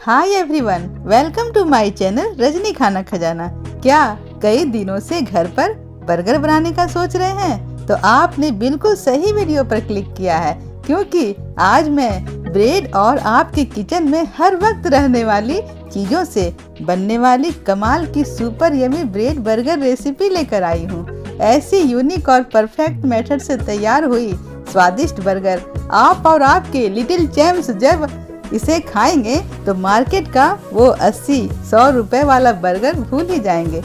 Hi everyone, welcome to my channel Rajni Khana Khazana. क्या कई दिनों से घर पर बर्गर बनाने का सोच रहे हैं? तो आपने बिल्कुल सही वीडियो पर क्लिक किया है, क्योंकि आज मैं ब्रेड और आपके किचन में हर वक्त रहने वाली चीजों से बनने वाली कमाल की super yummy bread burger recipe लेकर आई हूँ। ऐसी यूनिक और परफेक्ट मेथड से तैयार हुई स्वादिष्ट बर्गर आप और आपके लिटिल चैम्प्स जब इसे खाएंगे तो मार्केट का वो 80-100 रुपए वाला बर्गर भूल ही जाएंगे।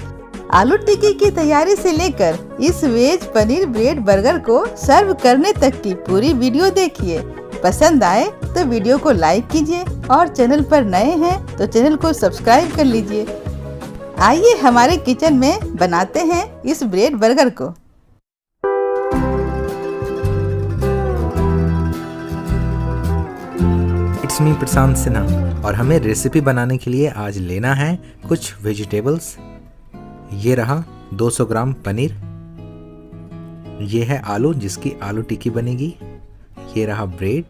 आलू टिक्की की तैयारी से लेकर इस वेज पनीर ब्रेड बर्गर को सर्व करने तक की पूरी वीडियो देखिए। पसंद आए तो वीडियो को लाइक कीजिए और चैनल पर नए हैं तो चैनल को सब्सक्राइब कर लीजिए। आइए हमारे किचन में बनाते हैं इस ब्रेड बर्गर को। इट्स मी प्रशांत सिन्हा और हमें रेसिपी बनाने के लिए आज लेना है कुछ वेजिटेबल्स। ये रहा 200 ग्राम पनीर, ये है आलू जिसकी आलू टिक्की बनेगी, ये रहा ब्रेड,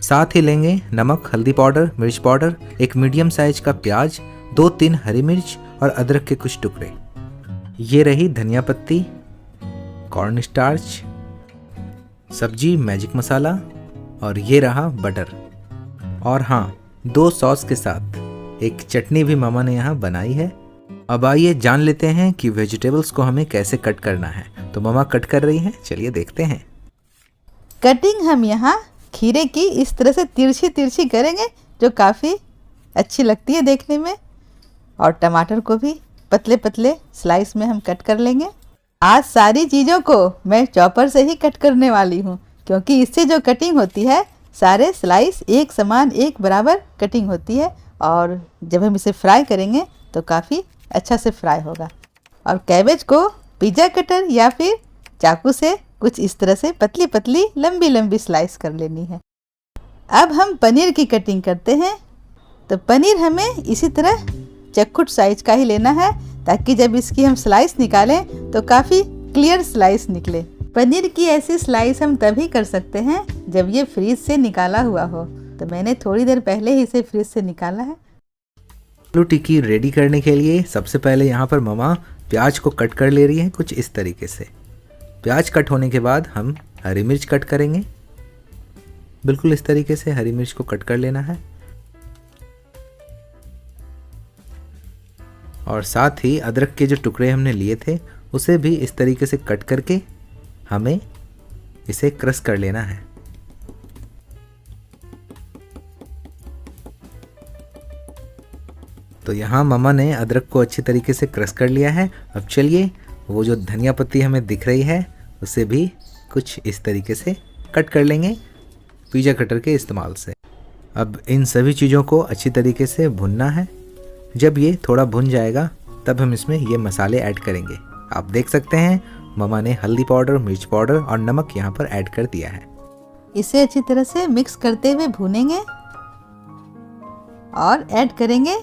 साथ ही लेंगे नमक, हल्दी पाउडर, मिर्च पाउडर, एक मीडियम साइज का प्याज, 2-3 हरी मिर्च और अदरक के कुछ टुकड़े, ये रही धनिया पत्ती, कॉर्न स्टार्च, सब्जी मैजिक मसाला और ये रहा बटर। और हाँ, 2 सॉस के साथ एक चटनी भी मामा ने यहाँ बनाई है। अब आइए जान लेते हैं कि वेजिटेबल्स को हमें कैसे कट करना है। तो मामा कट कर रही हैं, चलिए देखते हैं। कटिंग हम यहाँ खीरे की इस तरह से तिरछी तिरछी करेंगे जो काफ़ी अच्छी लगती है देखने में, और टमाटर को भी पतले पतले स्लाइस में हम कट कर लेंगे। आज सारी चीज़ों को मैं चॉपर से ही कट करने वाली हूँ, क्योंकि इससे जो कटिंग होती है सारे स्लाइस एक समान एक बराबर कटिंग होती है, और जब हम इसे फ्राई करेंगे तो काफ़ी अच्छा से फ्राई होगा। और कैबेज को पिज़्ज़ा कटर या फिर चाकू से कुछ इस तरह से पतली पतली लंबी लंबी स्लाइस कर लेनी है। अब हम पनीर की कटिंग करते हैं। तो पनीर हमें इसी तरह चक्कुट साइज का ही लेना है, ताकि जब इसकी हम स्लाइस निकालें तो काफ़ी क्लियर स्लाइस निकले। पनीर की ऐसी स्लाइस हम तभी कर सकते हैं जब ये फ्रीज से निकाला हुआ हो। तो मैंने थोड़ी देर पहले ही इसे फ्रीज से निकाला है। आलू टिक्की रेडी करने के लिए सबसे पहले यहाँ पर मामा प्याज को कट कर ले रही है कुछ इस तरीके से। प्याज कट होने के बाद हम हरी मिर्च कट करेंगे, बिल्कुल इस तरीके से हरी मिर्च को कट कर लेना है। और साथ ही अदरक के जो टुकड़े हमने लिए थे उसे भी इस तरीके से कट करके हमें इसे क्रश कर लेना है। तो यहाँ मामा ने अदरक को अच्छी तरीके से क्रश कर लिया है। अब चलिए वो जो धनिया पत्ती हमें दिख रही है उसे भी कुछ इस तरीके से कट कर लेंगे पिज़्ज़ा कटर के इस्तेमाल से। अब इन सभी चीज़ों को अच्छी तरीके से भुनना है। जब ये थोड़ा भुन जाएगा तब हम इसमें ये मसाले ऐड करेंगे। आप देख सकते हैं मामा ने हल्दी पाउडर, मिर्च पाउडर और नमक यहाँ पर ऐड कर दिया है। इसे अच्छी तरह से मिक्स करते हुए भूनेंगे और ऐड करेंगे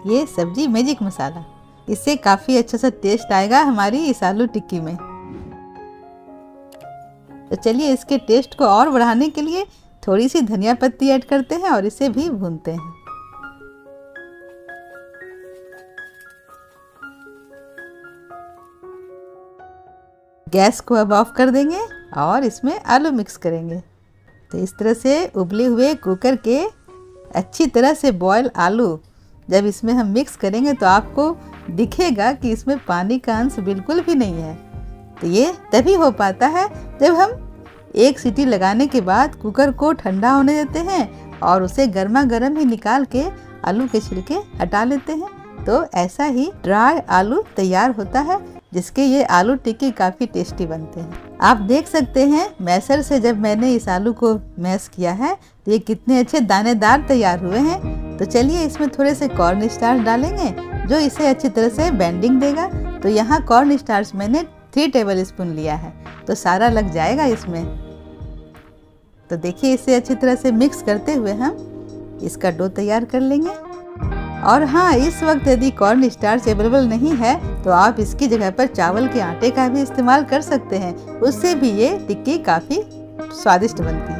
ये सब्जी मैजिक मसाला। इससे काफ़ी अच्छा सा टेस्ट आएगा हमारी इस आलू टिक्की में। तो चलिए इसके टेस्ट को और बढ़ाने के लिए थोड़ी सी धनिया पत्ती ऐड करते हैं और इसे भी भूनते हैं। गैस को अब ऑफ कर देंगे और इसमें आलू मिक्स करेंगे। तो इस तरह से उबले हुए कुकर के अच्छी तरह से बॉयल आलू जब इसमें हम मिक्स करेंगे तो आपको दिखेगा कि इसमें पानी का अंश बिल्कुल भी नहीं है। तो ये तभी हो पाता है जब हम एक सीटी लगाने के बाद कुकर को ठंडा होने देते हैं और उसे गर्मा गर्म ही निकाल के आलू के छिलके हटा लेते हैं। तो ऐसा ही ड्राई आलू तैयार होता है, जिसके ये आलू टिक्की काफ़ी टेस्टी बनते हैं। आप देख सकते हैं मैशर से जब मैंने इस आलू को मैश किया है तो ये कितने अच्छे दानेदार तैयार हुए हैं। तो चलिए इसमें थोड़े से कॉर्न स्टार्च डालेंगे जो इसे अच्छी तरह से बेंडिंग देगा। तो यहाँ कॉर्न स्टार्च मैंने 3 टेबल स्पून लिया है, तो सारा लग जाएगा इसमें। तो देखिए इसे अच्छी तरह से मिक्स करते हुए हम इसका डो तैयार कर लेंगे। और हाँ, इस वक्त यदि कॉर्न स्टार्च अवेलेबल नहीं है तो आप इसकी जगह पर चावल के आटे का भी इस्तेमाल कर सकते हैं, उससे भी ये टिक्की काफ़ी स्वादिष्ट बनती है।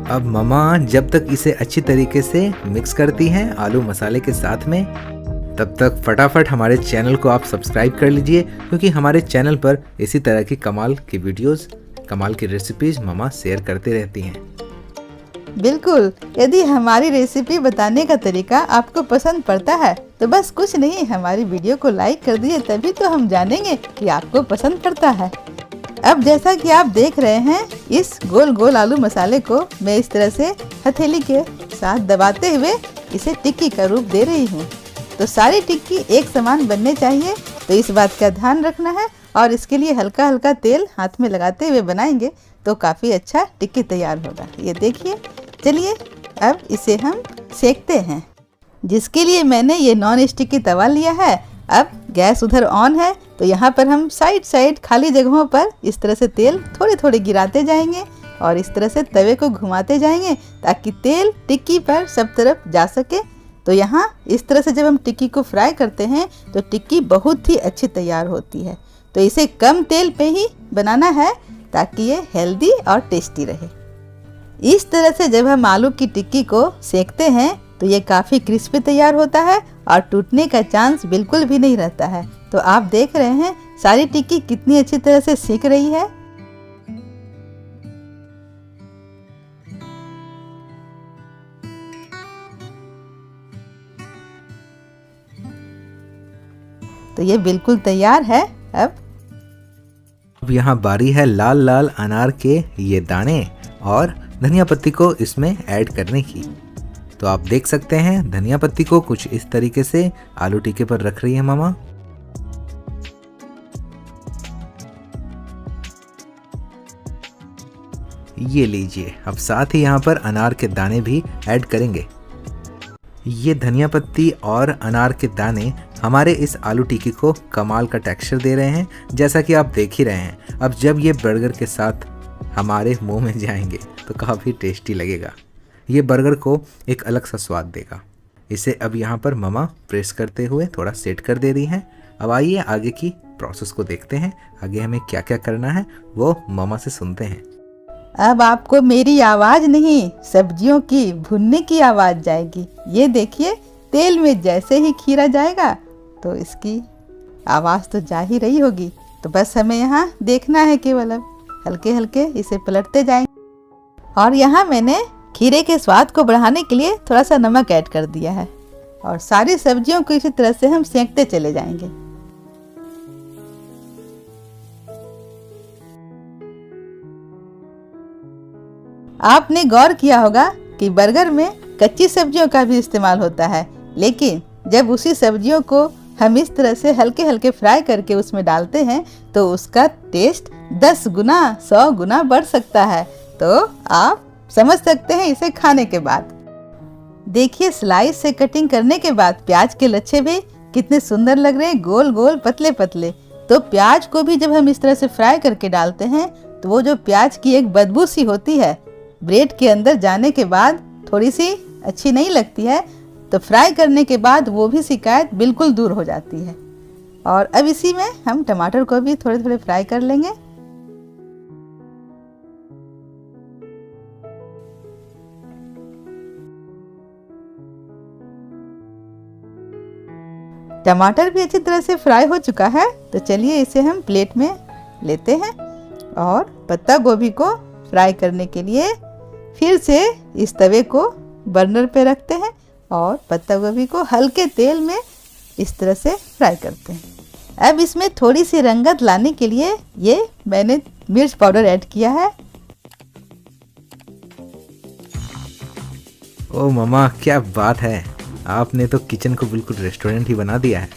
अब मम्मा जब तक इसे अच्छी तरीके से मिक्स करती हैं आलू मसाले के साथ में, तब तक फटाफट हमारे चैनल को आप सब्सक्राइब कर लीजिए, क्योंकि हमारे चैनल पर इसी तरह की कमाल की वीडियोस, कमाल की रेसिपीज मम्मा शेयर करते रहती हैं। बिल्कुल, यदि हमारी रेसिपी बताने का तरीका आपको पसंद पड़ता है तो बस कुछ नहीं, हमारी वीडियो को लाइक कर दिए, तभी तो हम जानेंगे कि आपको पसंद पड़ता है। अब जैसा कि आप देख रहे हैं, इस गोल गोल आलू मसाले को मैं इस तरह से हथेली के साथ दबाते हुए इसे टिक्की का रूप दे रही हूँ। तो सारी टिक्की एक समान बनने चाहिए, तो इस बात का ध्यान रखना है और इसके लिए हल्का हल्का तेल हाथ में लगाते हुए बनाएंगे तो काफ़ी अच्छा टिक्की तैयार होगा। ये देखिए। चलिए अब इसे हम सेकते हैं, जिसके लिए मैंने ये नॉन स्टिक की तवा लिया है। अब गैस उधर ऑन है, तो यहाँ पर हम साइड खाली जगहों पर इस तरह से तेल थोड़े थोड़े गिराते जाएंगे और इस तरह से तवे को घुमाते जाएंगे ताकि तेल टिक्की पर सब तरफ जा सके। तो यहाँ इस तरह से जब हम टिक्की को फ्राई करते हैं तो टिक्की बहुत ही अच्छी तैयार होती है। तो इसे कम तेल पे ही बनाना है ताकि ये हेल्दी और टेस्टी रहे। इस तरह से जब हम आलू की टिक्की को सेकते हैं तो ये काफ़ी क्रिस्पी तैयार होता है और टूटने का चांस बिल्कुल भी नहीं रहता है। तो आप देख रहे हैं सारी टिक्की कितनी अच्छी तरह से सेक रही है। तो ये बिल्कुल तैयार है। अब यहाँ बारी है लाल लाल अनार के ये दाने और धनिया पत्ती को इसमें ऐड करने की। तो आप देख सकते हैं धनिया पत्ती को कुछ इस तरीके से आलू टिक्के पर रख रही है मामा। ये लीजिए, अब साथ ही यहाँ पर अनार के दाने भी ऐड करेंगे। ये धनिया पत्ती और अनार के दाने हमारे इस आलू टिक्की को कमाल का टेक्सचर दे रहे हैं, जैसा कि आप देख ही रहे हैं। अब जब ये बर्गर के साथ हमारे मुंह में जाएंगे तो काफ़ी टेस्टी लगेगा। ये बर्गर को एक अलग सा स्वाद देगा। इसे अब यहाँ पर ममा प्रेस करते हुए थोड़ा सेट कर दे रही हैं। अब आइए आगे की प्रोसेस को देखते हैं। आगे हमें क्या क्या करना है वो ममा से सुनते हैं। अब आपको मेरी आवाज़ नहीं, सब्जियों की भुनने की आवाज़ जाएगी। ये देखिए, तेल में जैसे ही खीरा जाएगा तो इसकी आवाज़ तो जा ही रही होगी। तो बस हमें यहाँ देखना है, केवल अब हल्के हल्के इसे पलटते जाएंगे। और यहाँ मैंने खीरे के स्वाद को बढ़ाने के लिए थोड़ा सा नमक ऐड कर दिया है और सारी सब्जियों को इसी तरह से हम सेंकते चले जाएंगे। आपने गौर किया होगा कि बर्गर में कच्ची सब्जियों का भी इस्तेमाल होता है, लेकिन जब उसी सब्जियों को हम इस तरह से हल्के हल्के फ्राई करके उसमें डालते हैं तो उसका टेस्ट 10 गुना 100 गुना बढ़ सकता है। तो आप समझ सकते हैं इसे खाने के बाद। देखिए, स्लाइस से कटिंग करने के बाद प्याज के लच्छे भी कितने सुंदर लग रहे हैं, गोल गोल पतले पतले। तो प्याज को भी जब हम इस तरह से फ्राई करके डालते हैं तो वो जो प्याज की एक बदबू सी होती है, ब्रेड के अंदर जाने के बाद थोड़ी सी अच्छी नहीं लगती है, तो फ्राई करने के बाद वो भी शिकायत बिल्कुल दूर हो जाती है। और अब इसी में हम टमाटर को भी थोड़े थोड़े फ्राई कर लेंगे। टमाटर भी अच्छी तरह से फ्राई हो चुका है, तो चलिए इसे हम प्लेट में लेते हैं और पत्ता गोभी को फ्राई करने के लिए फिर से इस तवे को बर्नर पे रखते हैं और पत्ता गोभी को हल्के तेल में इस तरह से फ्राई करते हैं। अब इसमें थोड़ी सी रंगत लाने के लिए ये मैंने मिर्च पाउडर ऐड किया है। ओ ममा, क्या बात है, आपने तो किचन को बिल्कुल रेस्टोरेंट ही बना दिया है।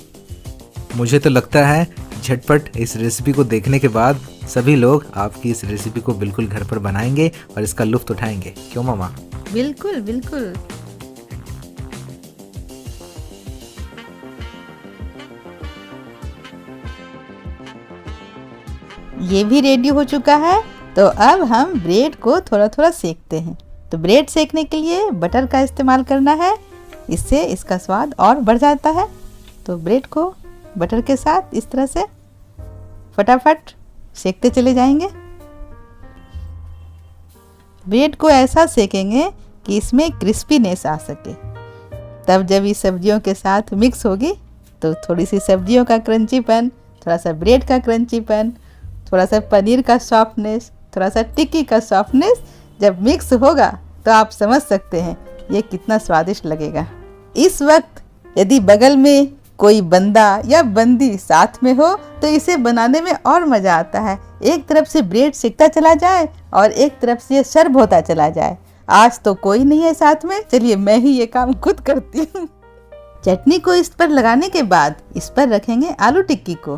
मुझे तो लगता है झटपट इस रेसिपी को देखने के बाद सभी लोग आपकी इस रेसिपी को बिल्कुल घर पर बनाएंगे और इसका लुत्फ उठाएंगे। क्यों मामा? बिल्कुल बिल्कुल। ये भी रेडी हो चुका है, तो अब हम ब्रेड को थोड़ा थोड़ा सेकते हैं। तो ब्रेड सेकने के लिए बटर का इस्तेमाल करना है, इससे इसका स्वाद और बढ़ जाता है। तो ब्रेड को बटर के साथ इस तरह से फटाफट सेकते चले जाएंगे। ब्रेड को ऐसा सेकेंगे कि इसमें क्रिस्पीनेस आ सके। तब जब ये सब्जियों के साथ मिक्स होगी तो थोड़ी सी सब्जियों का क्रंचीपन, थोड़ा सा ब्रेड का क्रंचीपन, थोड़ा सा पनीर का सॉफ्टनेस, थोड़ा सा टिक्की का सॉफ्टनेस जब मिक्स होगा तो आप समझ सकते हैं ये कितना स्वादिष्ट लगेगा। इस वक्त यदि बगल में कोई बंदा या बंदी साथ में हो तो इसे बनाने में और मज़ा आता है। एक तरफ से ब्रेड सिकता चला जाए और एक तरफ से ये सर्व होता चला जाए। आज तो कोई नहीं है साथ में, चलिए मैं ही ये काम खुद करती हूँ। चटनी को इस पर लगाने के बाद इस पर रखेंगे आलू टिक्की को,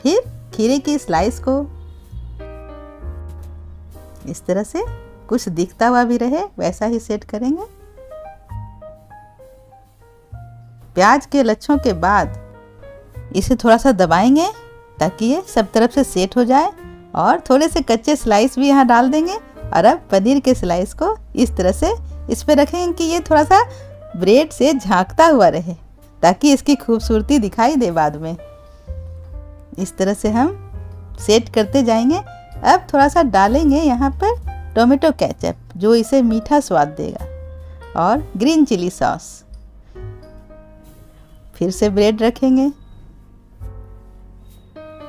फिर खीरे की स्लाइस को इस तरह से कुछ दिखता हुआ भी रहे वैसा ही सेट करेंगे। प्याज के लच्छों के बाद इसे थोड़ा सा दबाएंगे ताकि ये सब तरफ से सेट हो जाए और थोड़े से कच्चे स्लाइस भी यहाँ डाल देंगे। और अब पनीर के स्लाइस को इस तरह से इस पर रखेंगे कि ये थोड़ा सा ब्रेड से झांकता हुआ रहे ताकि इसकी खूबसूरती दिखाई दे बाद में। इस तरह से हम सेट करते जाएंगे। अब थोड़ा सा डालेंगे यहाँ पर टोमेटो केचप जो इसे मीठा स्वाद देगा और ग्रीन चिली सॉस। फिर से ब्रेड रखेंगे।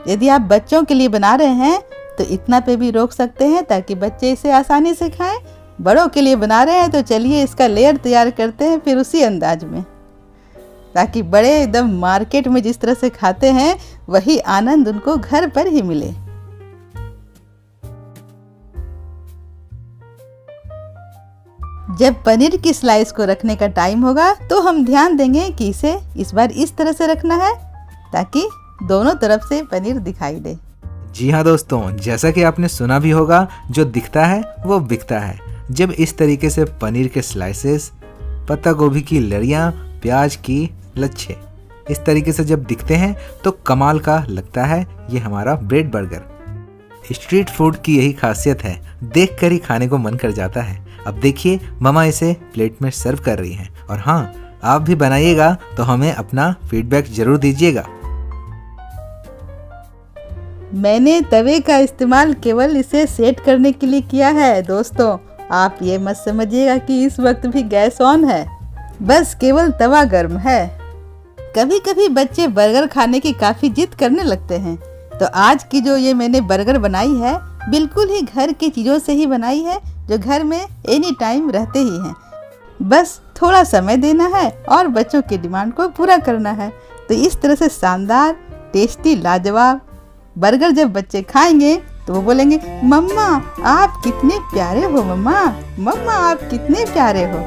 यदि आप बच्चों के लिए बना रहे हैं तो इतना पे भी रोक सकते हैं ताकि बच्चे इसे आसानी से खाएं। बड़ों के लिए बना रहे हैं तो चलिए इसका लेयर तैयार करते हैं फिर उसी अंदाज में, ताकि बड़े एकदम मार्केट में जिस तरह से खाते हैं वही आनंद उनको घर पर ही मिले। जब पनीर की स्लाइस को रखने का टाइम होगा तो हम ध्यान देंगे कि इसे इस बार इस तरह से रखना है ताकि दोनों तरफ से पनीर दिखाई दे। जी हाँ दोस्तों, जैसा कि आपने सुना भी होगा, जो दिखता है वो बिकता है। जब इस तरीके से पनीर के स्लाइसेस, पत्ता गोभी की लड़ियाँ, प्याज की लच्छे इस तरीके से जब दिखते हैं तो कमाल का लगता है ये हमारा ब्रेड बर्गर। स्ट्रीट फूड की यही खासियत है, देख कर ही खाने को मन कर जाता है। अब देखिए ममा इसे प्लेट में सर्व कर रही हैं। और हाँ, आप भी बनाइएगा तो हमें अपना फीडबैक जरूर दीजिएगा। मैंने तवे का इस्तेमाल केवल इसे सेट करने के लिए किया है दोस्तों। आप ये मत समझिएगा कि इस वक्त भी गैस ऑन है, बस केवल तवा गर्म है। कभी कभी बच्चे बर्गर खाने की काफ़ी जिद करने लगते हैं, तो आज की जो ये मैंने बर्गर बनाई है बिल्कुल ही घर की चीज़ों से ही बनाई है जो घर में एनी टाइम रहते ही हैं। बस थोड़ा समय देना है और बच्चों की डिमांड को पूरा करना है। तो इस तरह से शानदार, टेस्टी, लाजवाब बर्गर जब बच्चे खाएंगे तो वो बोलेंगे मम्मा आप कितने प्यारे हो, मम्मा मम्मा आप कितने प्यारे हो।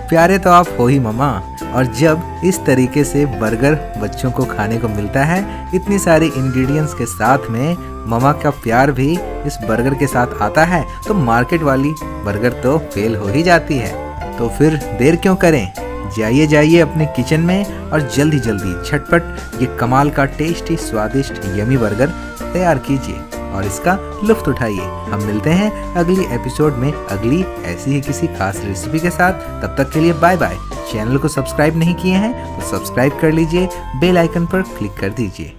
प्यारे तो आप हो ही मम्मा। और जब इस तरीके से बर्गर बच्चों को खाने को मिलता है इतनी सारी इंग्रेडिएंट्स के साथ में, मम्मा का प्यार भी इस बर्गर के साथ आता है, तो मार्केट वाली बर्गर तो फेल हो ही जाती है। तो फिर देर क्यों करें, जाइए अपने किचन में और जल्दी झटपट ये कमाल का टेस्टी, स्वादिष्ट, यमी बर्गर तैयार कीजिए और इसका लुत्फ उठाइए। हम मिलते हैं अगली एपिसोड में अगली ऐसी ही किसी खास रेसिपी के साथ। तब तक के लिए बाय बाय। चैनल को सब्सक्राइब नहीं किए हैं तो सब्सक्राइब कर लीजिए, बेल आइकन पर क्लिक कर दीजिए।